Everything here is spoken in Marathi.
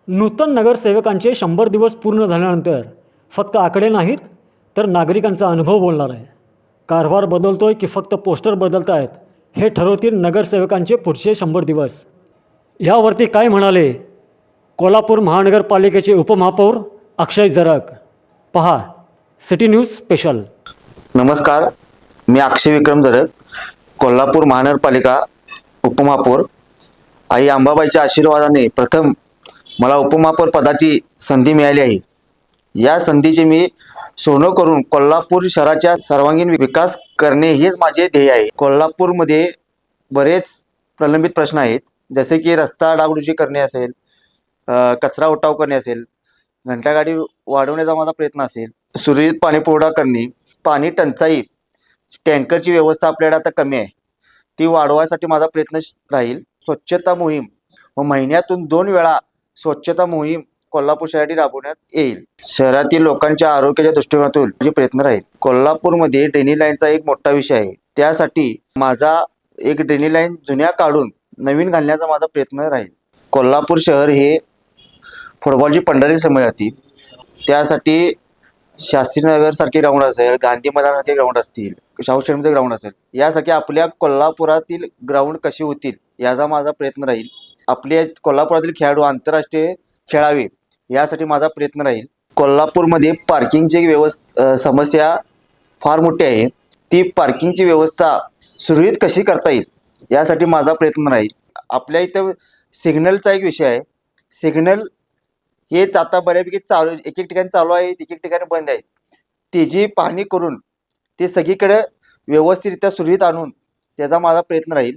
नूतन नगरसेवकांचे 100 दिवस पूर्ण झाल्यानंतर फक्त आकडे नाहीत तर नागरिकांचा अनुभव बोलणार आहे. कारभार बदलतोय की फक्त पोस्टर बदलत आहेत हे ठरवतील नगरसेवकांचे पुढचे 100 दिवस. यावरती काय म्हणाले कोल्हापूर महानगरपालिकेचे उपमहापौर अक्षय जरग. पहा सिटी न्यूज स्पेशल. नमस्कार, मी अक्षय विक्रम जरग, कोल्हापूर महानगरपालिका उपमहापौर. आई अंबाबाईच्या आशीर्वादाने प्रथम मला उपमहापौर पदाची संधी मिळाली आहे. या संधीचे मी सोनं करून कोल्हापूर शहराच्या सर्वांगीण विकास करणे हेच माझे ध्येय आहे. कोल्हापूरमध्ये बरेच प्रलंबित प्रश्न आहेत, जसे की रस्ता डागडुजी करणे असेल, कचरा उठाव करणे असेल, घंटागाडी वाढवण्याचा माझा प्रयत्न असेल, सुरळीत पाणी पुरवठा करणे, पाणी टंचाई, टँकरची व्यवस्था आपल्याकडे आता कमी आहे, ती वाढवायसाठी माझा प्रयत्न राहील. स्वच्छता मोहीम व महिन्यातून 2 वेळा स्वच्छता मोहीम कोल्हापूर शहरासाठी राबवण्यात येईल. शहरातील लोकांच्या आरोग्याच्या दृष्टिकोनातून माझे प्रयत्न राहील. कोल्हापूरमध्ये ड्रेनेज लाईनचा एक मोठा विषय आहे, त्यासाठी माझा एक ड्रेनेज लाईन जुन्या काढून नवीन घालण्याचा माझा प्रयत्न राहील. कोल्हापूर शहर हे फुटबॉलची पंढरी समजली जाते, त्यासाठी शास्त्रीनगर सारखे ग्राउंड असेल, गांधी मैदान सारखे ग्राउंड असतील, शाहू स्टेडियमचे ग्राउंड असेल, यासारखे आपल्या कोल्हापुरातील ग्राउंड कसे होतील याचा माझा प्रयत्न राहील. आपले कोल्हापुरातील खेळाडू आंतरराष्ट्रीय खेळावे यासाठी माझा प्रयत्न राहील. कोल्हापूरमध्ये पार्किंगची समस्या फार मोठी आहे, ती पार्किंगची व्यवस्था सुरळीत कशी करता येईल यासाठी माझा प्रयत्न राहील. आपल्या इथं सिग्नलचा एक विषय आहे, सिग्नल हे आता बऱ्यापैकी चालू, एक ठिकाणी चालू आहे, एक ठिकाणी बंद आहे. त्याची पाहणी करून ते सगळीकडे व्यवस्थितरित्या सुरळीत आणून त्याचा माझा प्रयत्न राहील.